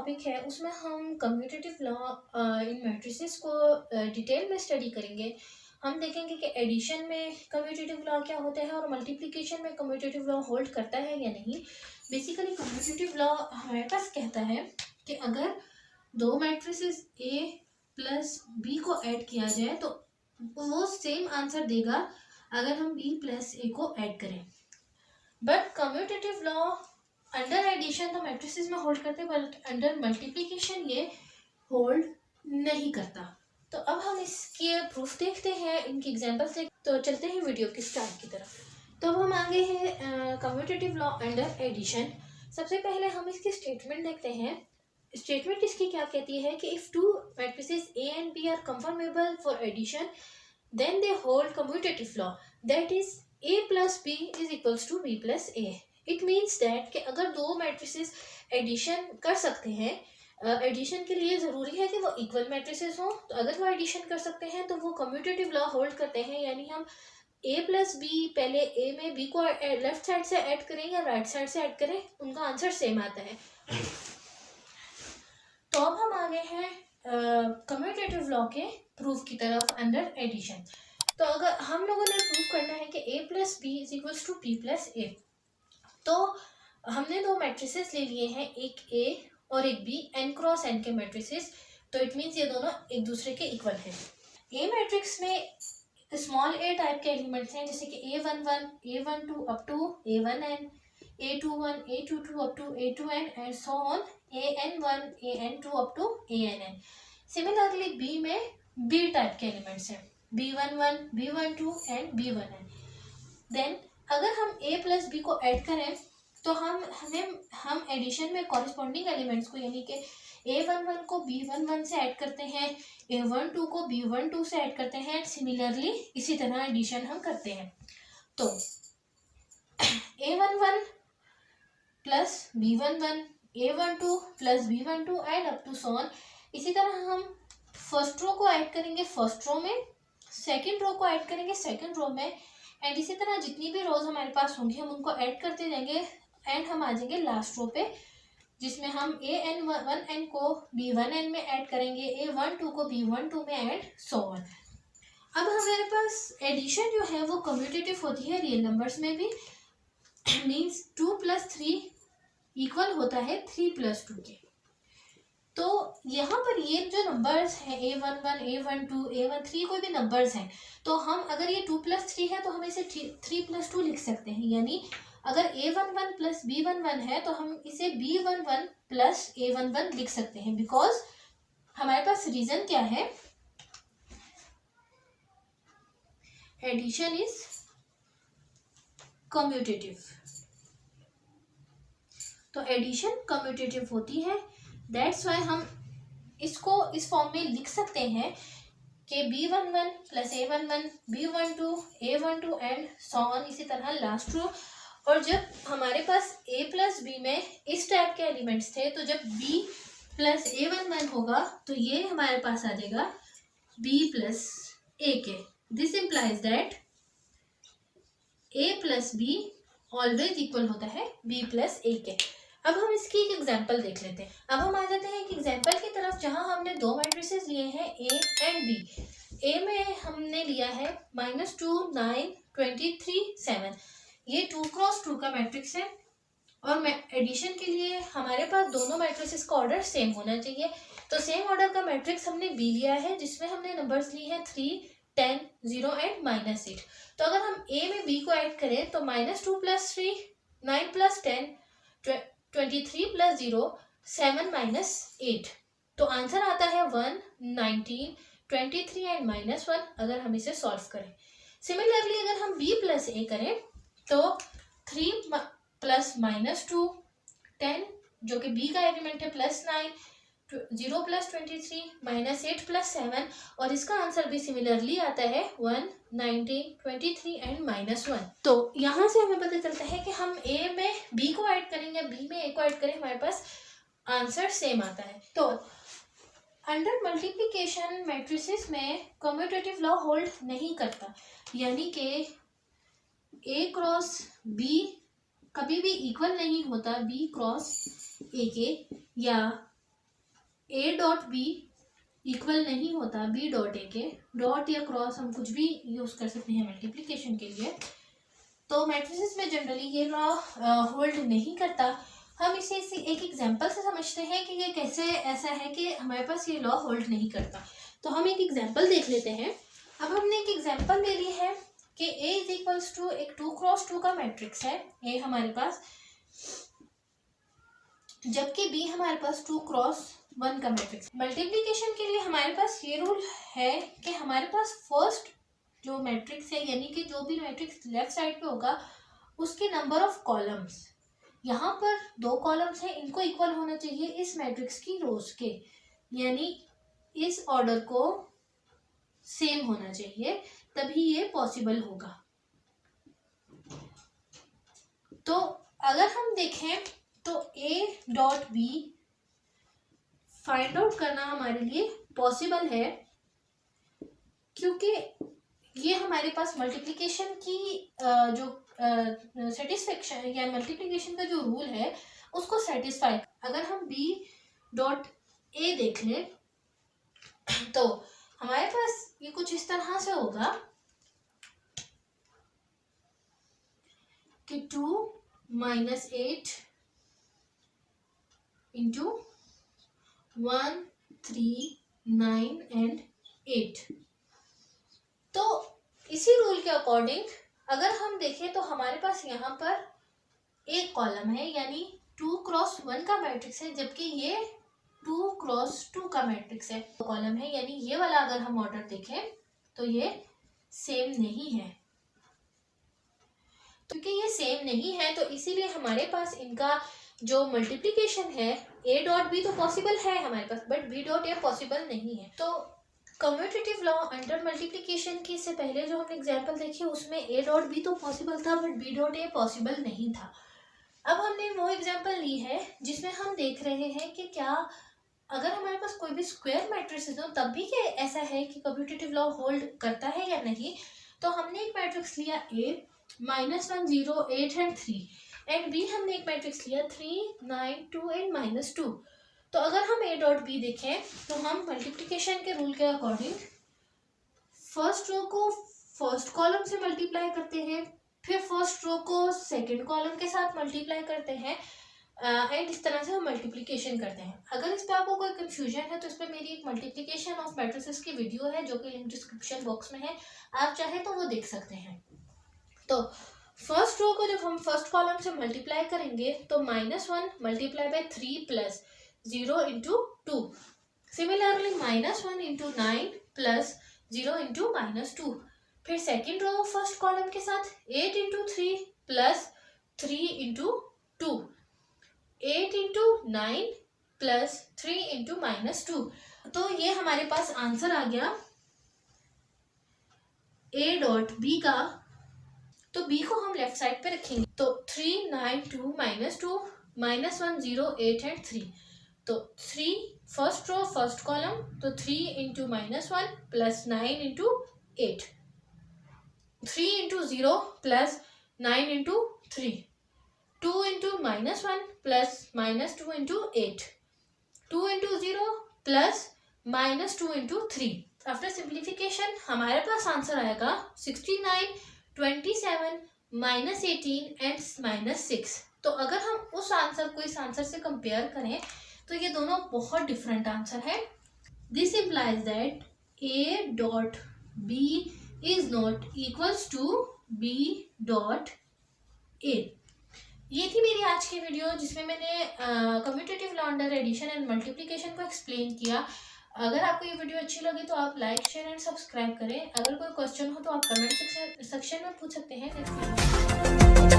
Topic है उसमें हम कम्यूटेटिव लॉ इन मैट्रिसेस को डिटेल में स्टडी करेंगे। हम देखेंगे कि एडिशन में कम्यूटेटिव लॉ क्या होता है और मल्टीप्लिकेशन में कम्यूटेटिव लॉ होल्ड करता है या नहीं। बेसिकली कम्यूटेटिव लॉ हमारे पास कहता है कि अगर दो मैट्रिसेस ए प्लस बी को ऐड किया जाए तो वो सेम आंसर देगा अगर हम बी प्लस ए को ऐड करें। But commutative law under addition तो मैट्रिसेस में होल्ड करते हैं, बट अंडर मल्टीप्लिकेशन ये होल्ड नहीं करता। तो अब हम इसके प्रूफ देखते हैं, इनकी एग्जांपल्स देखते हैं। तो चलते हैं वीडियो की स्टार्ट की तरफ। तो अब हम आगे हैं कम्यूटेटिव लॉ अंडर एडिशन। सबसे पहले हम इसकी स्टेटमेंट देखते हैं। स्टेटमेंट इसकी क्या कहती है कि if two matrices A and B are conformable for addition then they hold commutative law, that is a plus B is equals to B plus A. It means that कि अगर दो मैट्रिसेस एडिशन कर सकते हैं, addition के लिए ज़रूरी है कि वो इक्वल मैट्रिसेस हों, तो अगर वो एडिशन कर सकते हैं तो वो कम्यूटेटिव लॉ होल्ड करते हैं। यानी हम a प्लस बी पहले a में b को लेफ्ट साइड से ऐड करें या राइट साइड से ऐड करें, उनका आंसर सेम आता है। तो अब हम आगे हैं कम्यूटेटिव लॉ के प्रूफ की तरफ अंडर एडिशन। तो अगर हम लोगों ने प्रूव करना है कि a plus B is equals to B plus A, तो हमने दो मैट्रिसेस ले लिए हैं, एक a और एक b, n क्रॉस n के मैट्रिसेस। तो इट मीन्स ये दोनों एक दूसरे के इक्वल हैं। a मैट्रिक्स में स्मॉल a टाइप के एलिमेंट्स हैं, जैसे कि a11, a12 up to a1n, a21, a22 up to a2n and so on an1, an2 up to ann। Similarly b में b टाइप के एलिमेंट्स हैं, b11, b12 and b1n। Then अगर हम a plus B को add करें तो हम addition में कॉरेस्पॉन्डिंग एलिमेंट्स को, यानी कि a11 को b11 से ऐड करते हैं, a12 को b12 से ऐड करते हैं। सिमिलरली इसी तरह एडिशन हम करते हैं। तो a11 plus b11, a12 plus b12 and up to so on. इसी तरह हम फर्स्ट रो को ऐड करेंगे फर्स्ट रो में, सेकेंड रो को ऐड करेंगे सेकेंड रो में, एंड इसी तरह जितनी भी रोज हमारे पास होंगी हम उनको ऐड करते जाएंगे एंड हम आ जाएंगे लास्ट रो पे, जिसमें हम an1n को b1n में ऐड करेंगे, a12 को b12 में एंड सो ऑन। अब हमारे पास एडिशन जो है वो कम्यूटेटिव होती है रियल नंबर्स में भी। मीन्स 2 प्लस 3 इक्वल होता है 3 प्लस 2 के। तो यहाँ पर ये जो नंबर्स हैं a11, a12, a13 कोई भी नंबर्स हैं, तो हम अगर ये 2 प्लस 3 है तो हम इसे 3 प्लस 2 लिख सकते हैं। यानी अगर a11 प्लस b11 है तो हम इसे b11 प्लस a11 लिख सकते हैं, बिकॉज हमारे पास रीजन क्या है, एडिशन इज कम्यूटेटिव। तो एडिशन कम्यूटेटिव होती है, दैट्स वाई हम इसको इस फॉर्म में लिख सकते हैं कि b11 plus a11, b12, a12 and so on, इसी तरह लास्ट रो। और जब हमारे पास a प्लस b में इस टाइप के एलिमेंट्स थे, तो जब b प्लस a11 होगा तो ये हमारे पास आ जाएगा b प्लस a के। This implies that a plus b always equal होता है b प्लस a के। अब हम इसकी एक एग्जांपल देख लेते हैं। अब हम आ जाते हैं एक एग्जांपल की तरफ जहां हमने दो मैट्रिसेस लिए हैं a एंड b। a में हमने लिया है -2, 9, 23, 7। ये 2 क्रॉस 2 का मैट्रिक्स है और एडिशन के लिए हमारे पास दोनों मैट्रिसेस का ऑर्डर सेम होना चाहिए। तो सेम ऑर्डर का मैट्रिक्स हमने b लिया है, जिसमें हमने नंबर्स लिए हैं 3, 10, 0 एंड -8। तो अगर हम a में b को ऐड करें तो -2 प्लस 3, 9 प्लस 10, 23 प्लस 0, 7 माइनस 8। तो आंसर आता है 1, 19, 23 एंड -1 अगर हम इसे सॉल्व करें। सिमिलरली अगर हम b प्लस a करें तो 3 प्लस -2, 10 जो कि b का एलिमेंट है, +9, 0 प्लस 23, -8 प्लस 7, और इसका आंसर भी सिमिलरली आता है 1, 19, 23 एंड -1। तो यहाँ से हमें पता चलता है कि हम a में b को ऐड करेंगे, b में a को ऐड करें, हमारे पास आंसर सेम आता है। तो अंडर मल्टीप्लिकेशन मैट्रिसेस में कम्यूटेटिव लॉ होल्ड नहीं करता, यानी कि a क्रॉस b कभी भी इक्वल नहीं होता b क्रॉस a के, या ए डॉट बी इक्वल नहीं होता बी डॉट ए के। डॉट या क्रॉस हम कुछ भी यूज़ कर सकते हैं मल्टीप्लिकेशन के लिए। तो मैट्रिसेस में जनरली ये लॉ होल्ड नहीं करता। हम इसे एक एग्जांपल से समझते हैं कि ये कैसे ऐसा है कि हमारे पास ये लॉ होल्ड नहीं करता। तो हम एक एग्जांपल देख लेते हैं। अब हमने एक एग्जांपल ले ली है कि A इज इक्वल्स टू एक 2 क्रॉस 2 का मैट्रिक्स है A हमारे पास, जबकि B हमारे पास 2 क्रॉस 1 का मैट्रिक्स। मल्टीप्लिकेशन के लिए हमारे पास ये रूल है कि हमारे पास फर्स्ट जो मैट्रिक्स है, यानी कि जो भी मैट्रिक्स लेफ्ट साइड पे होगा उसके नंबर ऑफ कॉलम्स, यहाँ पर 2 कॉलम्स हैं, इनको इक्वल होना चाहिए इस मैट्रिक्स की रोज के, यानी इस ऑर्डर को सेम होना चाहिए, तभी ये पॉसिबल होगा। तो अगर हम देखें तो A dot B find out करना हमारे लिए पॉसिबल है, क्योंकि ये हमारे पास मल्टीप्लिकेशन की जो सेटिस्फेक्शन या मल्टीप्लिकेशन का जो रूल है उसको सेटिस्फाई। अगर हम B डॉट ए देख लें तो हमारे पास ये कुछ इस तरह से होगा कि 2 - 8 इंटू 1 3 9 एंड 8। तो इसी रूल के अकॉर्डिंग अगर हम देखें तो हमारे पास यहाँ पर एक कॉलम है, यानी 2 क्रॉस 1 का मैट्रिक्स है, जबकि ये 2 क्रॉस 2 का मैट्रिक्स है। कॉलम है, यानी ये वाला अगर हम ऑर्डर देखें तो ये सेम नहीं है। क्योंकि ये सेम नहीं है तो इसीलिए हमारे पास इनका जो मल्टीप्लिकेशन है A डॉट बी तो पॉसिबल है हमारे पास, but B dot A possible नहीं है। तो कम्यूटेटिव लॉ अंडर मल्टीप्लिकेशन की से पहले जो हमने एग्जांपल देखी उसमें A डॉट बी तो पॉसिबल था, but B dot A possible नहीं था। अब हमने वो एग्जांपल ली है जिसमें हम देख रहे हैं कि क्या अगर हमारे पास कोई भी स्क्वायर मैट्रिक्स हो तब भी क्या ऐसा है कि कम्यूटेटिव लॉ होल्ड करता है या नहीं। तो हमने एक मैट्रिक्स लिया A -1 0 8 एंड 3, एंड B हमने एक मैट्रिक्स लिया 3 9 2 एंड -2। तो अगर हम A डॉट बी देखें तो हम मल्टीप्लिकेशन के रूल के अकॉर्डिंग फर्स्ट रो को फर्स्ट कॉलम से मल्टीप्लाई करते हैं, फिर फर्स्ट रो को सेकंड कॉलम के साथ मल्टीप्लाई करते हैं, एंड इस तरह से हम मल्टीप्लिकेशन करते हैं। अगर इस पर आपको कोई कंफ्यूजन है तो इस पर मेरी एक मल्टीप्लिकेशन ऑफ मैट्रिसेस की वीडियो है जो कि लिंक डिस्क्रिप्शन बॉक्स में है, आप चाहे तो वो देख सकते हैं। तो फर्स्ट रो को जब हम फर्स्ट कॉलम से मल्टीप्लाई करेंगे तो -1 multiply by 3 plus 0 into 2, similarly -1 into 9 plus 0 into -2। फिर सेकेंड रो फर्स्ट कॉलम के साथ 8 into 3 plus 3 into 2, 8 into 9 plus 3 into -2। तो ये हमारे पास आंसर आ गया A डॉट बी का। तो B को हम लेफ्ट साइड पे रखेंगे, तो 3 9 2 -2 -1 0 8 एंड 3। तो 3 फर्स्ट रो फर्स्ट कॉलम, तो 3 into -1 plus 9 into 8, 3 into 0 plus 9 into 3, 2 into -1 plus -2 into 8, 2 into 0 plus -2 into 3। After simplification हमारे पास आंसर आएगा 69 27 -18 एंड -6। तो अगर हम उस आंसर को इस आंसर से कंपेयर करें तो ये दोनों बहुत डिफरेंट आंसर है। This implies that A dot B is not equals to B dot A. ये थी मेरी आज की वीडियो जिसमें मैंने commutative law under addition and multiplication को एक्सप्लेन किया। अगर आपको ये वीडियो अच्छी लगी तो आप लाइक शेयर एंड सब्सक्राइब करें। अगर कोई क्वेश्चन हो तो आप कमेंट सेक्शन में पूछ सकते हैं।